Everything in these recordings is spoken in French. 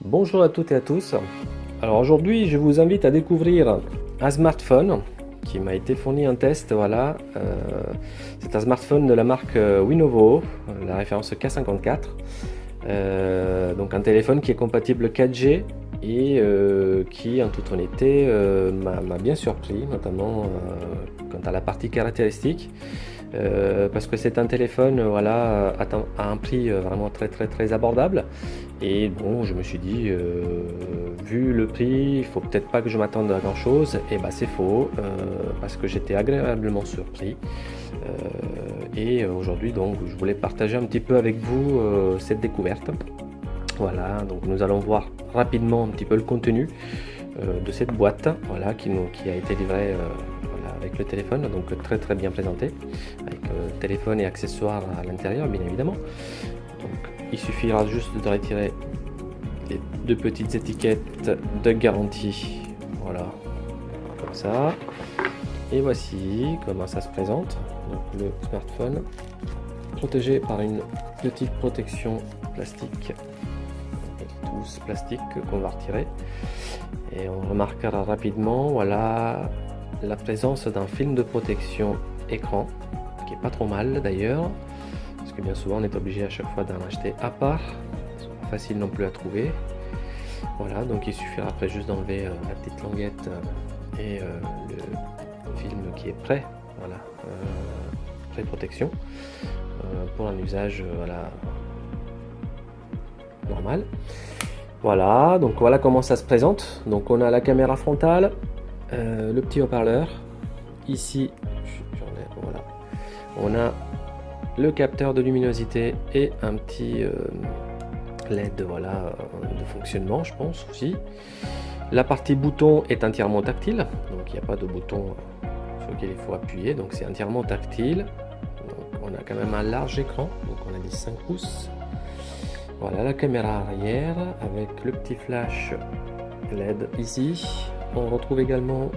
Bonjour à toutes et à tous. Alors aujourd'hui, je vous invite à découvrir un smartphone qui m'a été fourni en test. Voilà, c'est un smartphone de la marque Winovo, la référence K54. Donc un téléphone qui est compatible 4G et qui, en toute honnêteté, m'a bien surpris, notamment quant à la partie caractéristique. Parce que c'est un téléphone voilà, à un prix vraiment très abordable. Et bon, je me suis dit, vu le prix, il faut peut-être pas que je m'attende à grand chose. Et bah c'est faux, parce que j'étais agréablement surpris. Et aujourd'hui, donc, je voulais partager un petit peu avec vous cette découverte. Voilà, donc nous allons voir rapidement un petit peu le contenu de cette boîte, voilà, qui a été livrée voilà, avec le téléphone, donc très bien présenté, avec téléphone et accessoires à l'intérieur, bien évidemment. Donc, il suffira juste de retirer les deux petites étiquettes de garantie, voilà, comme ça. Et voici comment ça se présente. Donc, le smartphone protégé par une petite protection plastique, tous plastique qu'on va retirer, et on remarquera rapidement voilà la présence d'un film de protection écran qui est pas trop mal d'ailleurs, parce que bien souvent on est obligé à chaque fois d'en acheter à part, c'est pas facile non plus à trouver. Voilà, donc il suffira après juste d'enlever la petite languette et le film qui est prêt, voilà, pré-protection pour un usage voilà normal. Voilà, donc voilà comment ça se présente. Donc on a la caméra frontale, le petit haut-parleur. Ici, voilà, on a le capteur de luminosité et un petit LED voilà, de fonctionnement, je pense aussi. La partie bouton est entièrement tactile, donc il n'y a pas de bouton sur lequel il faut appuyer, donc c'est entièrement tactile. Donc on a quand même un large écran, donc on a dit 5 pouces. Voilà la caméra arrière avec le petit flash LED ici. On retrouve également,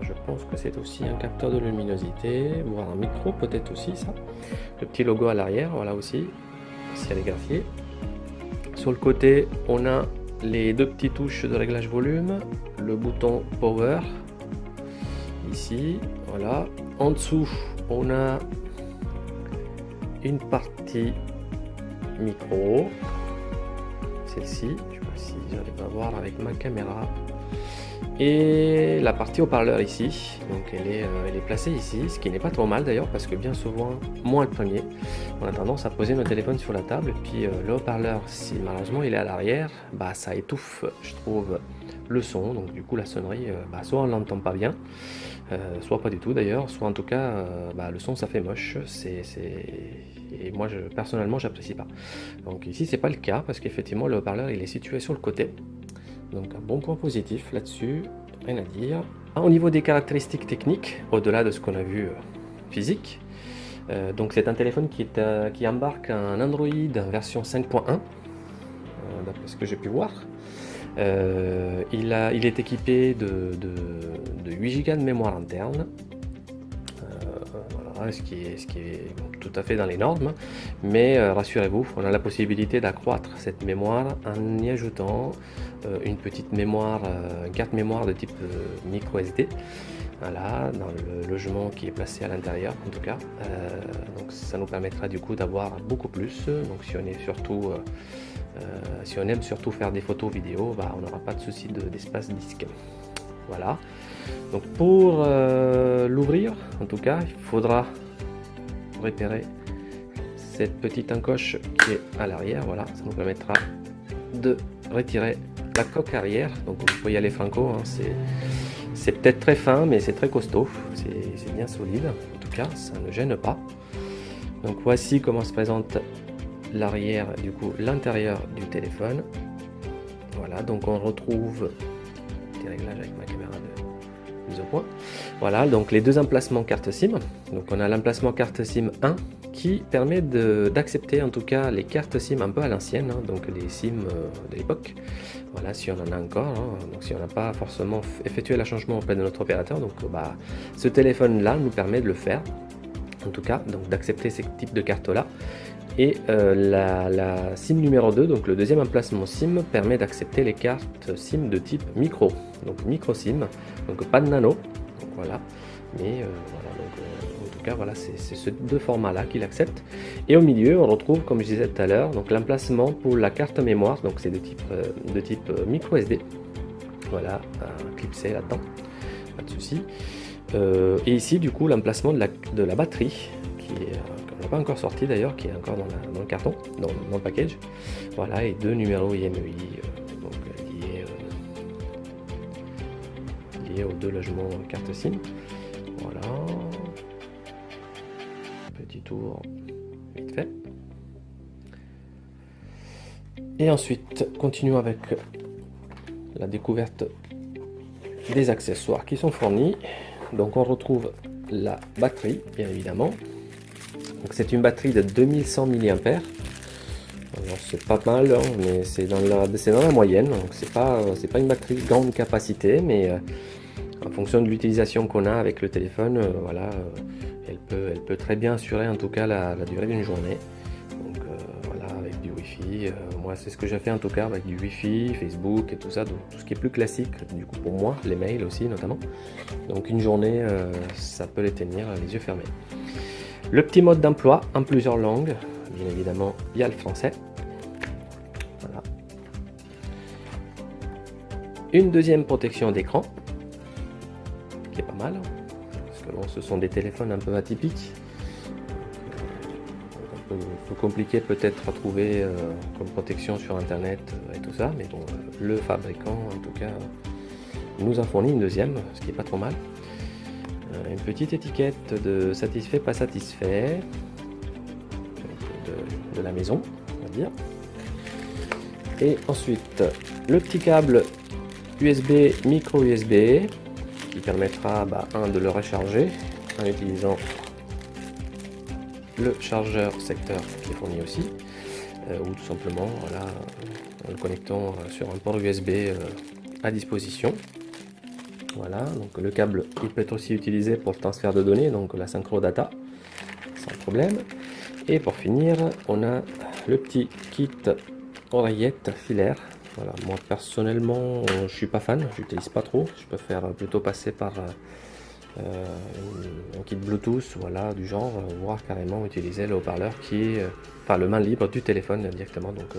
je pense que c'est aussi un capteur de luminosité, voire un micro peut-être aussi ça. Le petit logo à l'arrière, voilà aussi, sérigraphié. Sur le côté, on a les deux petites touches de réglage volume, le bouton Power ici, voilà. En dessous, on a une partie micro, celle-ci, je sais pas si j'arrive à voir avec ma caméra, et la partie haut-parleur ici, donc elle est placée ici, ce qui n'est pas trop mal d'ailleurs, parce que bien souvent, moi le premier, on a tendance à poser notre téléphone sur la table, et puis le haut-parleur, si malheureusement il est à l'arrière, bah ça étouffe, je trouve, le son, donc du coup la sonnerie, soit on l'entend pas bien, soit pas du tout d'ailleurs, soit en tout cas le son ça fait moche, et moi personnellement j'apprécie pas. Donc ici c'est pas le cas, parce qu'effectivement le haut-parleur il est situé sur le côté, donc un bon point positif là-dessus, rien à dire. Au niveau des caractéristiques techniques, au-delà de ce qu'on a vu physique, donc c'est un téléphone qui embarque un Android version 5.1, d'après ce que j'ai pu voir. Il est équipé de 8 Go de mémoire interne, voilà, ce qui est tout à fait dans les normes, mais rassurez-vous, on a la possibilité d'accroître cette mémoire en y ajoutant une petite mémoire, carte mémoire de type micro SD, voilà, dans le logement qui est placé à l'intérieur en tout cas. Donc ça nous permettra du coup d'avoir beaucoup plus, donc si on est surtout si on aime surtout faire des photos vidéo, on n'aura pas de souci d'espace disque. Voilà, donc pour l'ouvrir en tout cas il faudra repérer cette petite encoche qui est à l'arrière, voilà, ça nous permettra de retirer la coque arrière, donc vous pouvez y aller franco, hein, c'est peut-être très fin mais c'est très costaud, c'est bien solide, en tout cas ça ne gêne pas. Donc voici comment se présente l'arrière, du coup l'intérieur du téléphone. Voilà, donc on retrouve des réglages avec ma caméra de mise au point. Voilà, donc les deux emplacements carte SIM. Donc on a l'emplacement carte SIM 1 qui permet d'accepter en tout cas les cartes SIM un peu à l'ancienne, hein, donc les SIM de l'époque. Voilà, si on en a encore, hein, donc si on n'a pas forcément effectué le changement auprès de notre opérateur, donc ce téléphone là nous permet de le faire. en tout cas, donc d'accepter ces types de cartes-là. Et la SIM numéro 2, donc le deuxième emplacement SIM, permet d'accepter les cartes SIM de type micro, donc micro SIM, donc pas de nano, donc voilà, mais voilà, donc en tout cas voilà, c'est ce deux formats-là qu'il accepte. Et au milieu, on retrouve, comme je disais tout à l'heure, donc l'emplacement pour la carte mémoire, donc c'est de type micro SD, voilà, clipsé là-dedans, pas de souci. Et ici, du coup, l'emplacement de la batterie, qui est pas encore sorti d'ailleurs, qui est encore dans le carton, dans le package. Voilà, et 2 numéros IMEI donc liés aux 2 logements carte SIM. Voilà, petit tour vite fait. Et ensuite, continuons avec la découverte des accessoires qui sont fournis. Donc on retrouve la batterie, bien évidemment. Donc c'est une batterie de 2100 mAh. Alors c'est pas mal, hein, mais c'est dans la moyenne. Donc c'est pas une batterie grande capacité, mais en fonction de l'utilisation qu'on a avec le téléphone, voilà, elle peut très bien assurer en tout cas la durée d'une journée. Donc voilà, avec du Wi-Fi. Moi c'est ce que j'ai fait en tout cas avec du Wi-Fi, Facebook et tout ça, donc tout ce qui est plus classique du coup pour moi, les mails aussi notamment. Donc une journée, ça peut les tenir les yeux fermés. Le petit mode d'emploi en plusieurs langues, bien évidemment, il y a le français. Voilà. Une deuxième protection d'écran, qui est pas mal, parce que bon, ce sont des téléphones un peu atypiques, un peu compliqué peut-être à trouver comme protection sur internet et tout ça, mais bon, le fabricant en tout cas nous a fourni une deuxième, ce qui est pas trop mal. Une petite étiquette de satisfait, pas satisfait, de la maison, on va dire. Et ensuite, le petit câble USB, micro USB, qui permettra de le recharger en utilisant le chargeur secteur qui est fourni aussi, ou tout simplement voilà, en le connectant sur un port USB à disposition. Voilà, donc le câble il peut être aussi utilisé pour le transfert de données, donc la synchro data, sans problème. Et pour finir, on a le petit kit oreillette filaire. Voilà, moi personnellement, je suis pas fan, j'utilise pas trop. Je préfère plutôt passer par un kit Bluetooth, voilà, du genre, voire carrément utiliser le haut-parleur qui est, enfin le main libre du téléphone directement. Donc,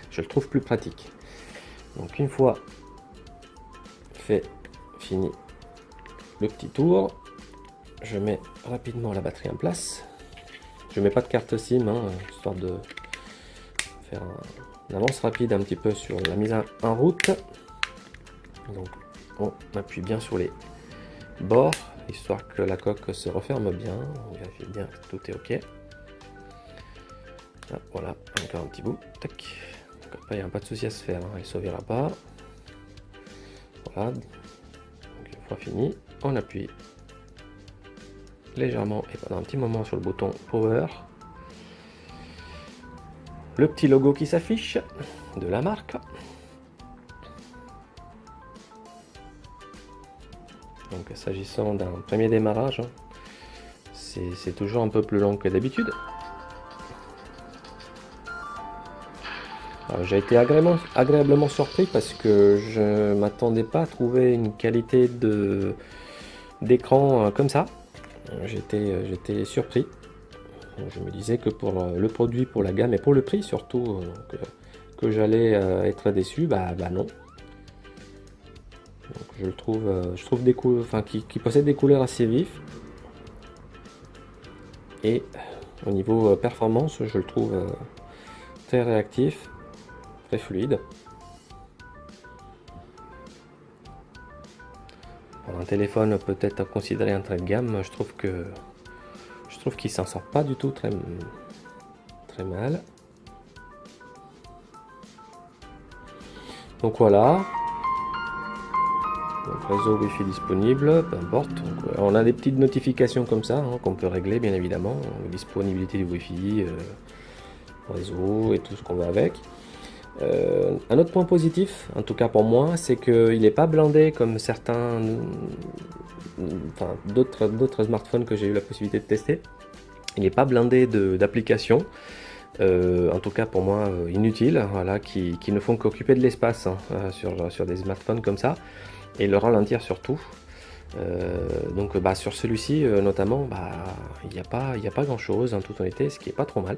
je le trouve plus pratique. Donc une fois fait fini le petit tour, je mets rapidement la batterie en place. Je mets pas de carte SIM, hein, histoire de faire une avance rapide un petit peu sur la mise en route. Donc on appuie bien sur les bords, histoire que la coque se referme bien. On vérifie bien que tout est ok. Ah, voilà, encore un petit bout. Tac. Donc après il n'y a pas de souci à se faire, hein, elle ne s'ouvrira pas. Voilà. Fini, on appuie légèrement et pendant un petit moment sur le bouton Power. Le petit logo qui s'affiche de la marque. Donc s'agissant d'un premier démarrage, c'est toujours un peu plus long que d'habitude. J'ai été agréablement surpris parce que je m'attendais pas à trouver une qualité d'écran comme ça. J'étais surpris. Je me disais que pour le produit, pour la gamme et pour le prix surtout, que j'allais être déçu. Bah non. Donc je trouve des couleurs, enfin qui possède des couleurs assez vives. Et au niveau performance, je le trouve très réactif. Très fluide. Pour un téléphone peut-être considéré entrée de gamme, je trouve qu'il s'en sort pas du tout très mal. Donc voilà. Donc réseau Wi-Fi disponible, peu importe. Donc, on a des petites notifications comme ça hein, qu'on peut régler bien évidemment. Disponibilité du Wi-Fi, réseau et tout ce qu'on va avec. Un autre point positif, en tout cas pour moi, c'est qu'il n'est pas blindé comme certains, enfin, d'autres smartphones que j'ai eu la possibilité de tester. Il n'est pas blindé d'applications, en tout cas pour moi inutiles, voilà, qui ne font qu'occuper de l'espace hein, sur des smartphones comme ça, et le ralentir surtout. Donc sur celui-ci notamment, il n'y a pas grand chose en toute honnêteté, ce qui est pas trop mal.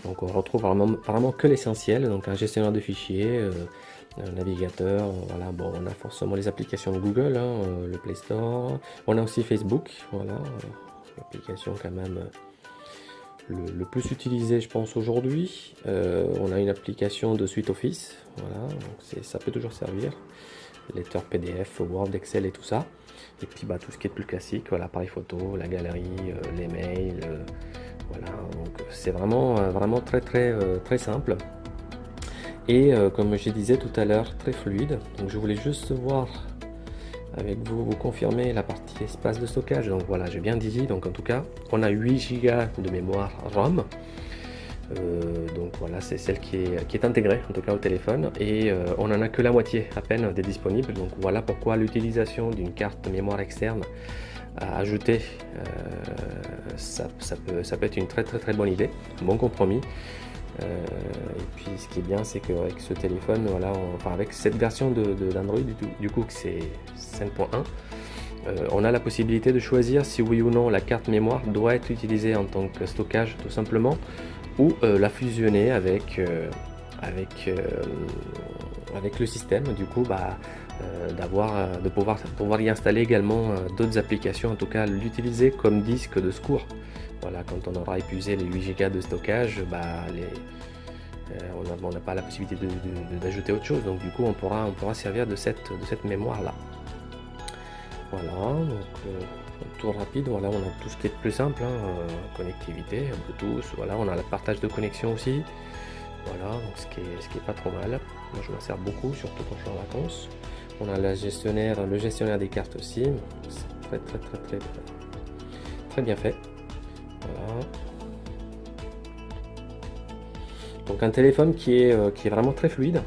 Donc on retrouve vraiment que l'essentiel, donc un gestionnaire de fichiers, un navigateur, voilà. Bon, on a forcément les applications de Google, hein, le Play Store, on a aussi Facebook, voilà, l'application quand même le plus utilisé je pense aujourd'hui. On a une application de suite Office, voilà, donc ça peut toujours servir, lecteur PDF, Word, Excel et tout ça. Et puis tout ce qui est plus classique, voilà, appareil photo, la galerie, les mails, voilà, donc c'est vraiment très simple. Et comme je disais tout à l'heure, très fluide. Donc je voulais juste voir avec vous confirmer la partie espace de stockage. Donc voilà, j'ai bien dit, donc en tout cas, on a 8 Go de mémoire RAM. Donc voilà, c'est celle qui est intégrée en tout cas au téléphone, et on n'en a que la moitié à peine de disponible. Donc voilà pourquoi l'utilisation d'une carte mémoire externe à ajouter, ça peut être une très bonne idée, un bon compromis. Et puis ce qui est bien, c'est qu'avec ce téléphone, voilà, avec cette version d'Android du coup que c'est 5.1, on a la possibilité de choisir si oui ou non la carte mémoire doit être utilisée en tant que stockage tout simplement, ou la fusionner avec le système, du coup de pouvoir y installer également d'autres applications, en tout cas l'utiliser comme disque de secours. Voilà, quand on aura épuisé les 8 Go de stockage, on n'a pas la possibilité d'ajouter autre chose, donc du coup on pourra servir de cette mémoire là. Voilà, donc un tour rapide, voilà, on a tout ce qui est plus simple, hein, connectivité, Bluetooth, voilà, on a le partage de connexion aussi, voilà, donc ce qui est pas trop mal. Moi je m'en sers beaucoup, surtout quand je suis en vacances. On a le gestionnaire des cartes aussi, c'est très bien fait. Voilà. Donc un téléphone qui est vraiment très fluide.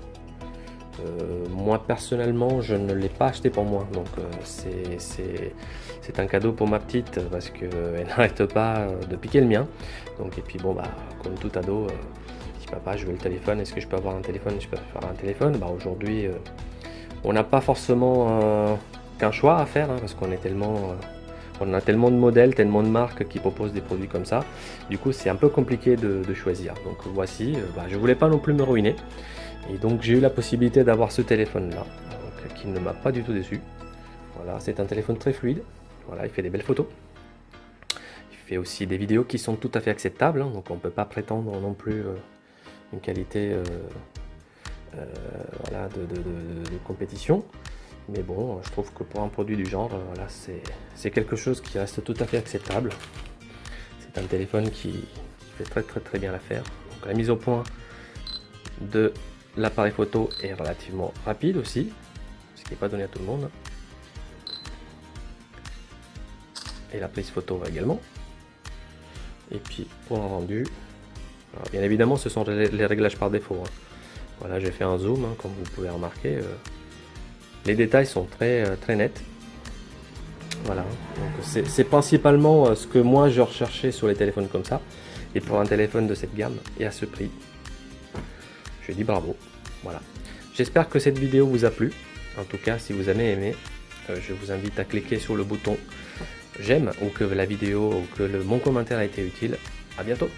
Moi personnellement je ne l'ai pas acheté pour moi, donc c'est un cadeau pour ma petite parce qu'elle n'arrête pas de piquer le mien. Donc, et puis bon comme tout ado, dit papa je veux le téléphone, est-ce que je peux avoir un téléphone, je peux faire un téléphone. Aujourd'hui on n'a pas forcément qu'un choix à faire, hein, parce qu'on est on a tellement de modèles, tellement de marques qui proposent des produits comme ça. Du coup c'est un peu compliqué de choisir. Donc voici, je voulais pas non plus me ruiner. Et donc j'ai eu la possibilité d'avoir ce téléphone là, qui ne m'a pas du tout déçu. Voilà, c'est un téléphone très fluide. Voilà, il fait des belles photos. Il fait aussi des vidéos qui sont tout à fait acceptables, hein, donc on ne peut pas prétendre non plus une qualité voilà, de compétition. Mais bon, je trouve que pour un produit du genre, voilà, c'est quelque chose qui reste tout à fait acceptable. C'est un téléphone qui fait très bien l'affaire. Donc la mise au point de l'appareil photo est relativement rapide aussi, ce qui n'est pas donné à tout le monde. Et la prise photo également. Et puis pour un rendu, alors, bien évidemment ce sont les réglages par défaut, hein. Voilà, j'ai fait un zoom, hein, comme vous pouvez remarquer. Les détails sont très nets. Voilà, donc c'est principalement ce que moi je recherchais sur les téléphones comme ça. Et pour un téléphone de cette gamme et à ce prix, je dis bravo. Voilà. J'espère que cette vidéo vous a plu. En tout cas, si vous avez aimé, je vous invite à cliquer sur le bouton j'aime, ou que la vidéo ou que mon commentaire a été utile. À bientôt.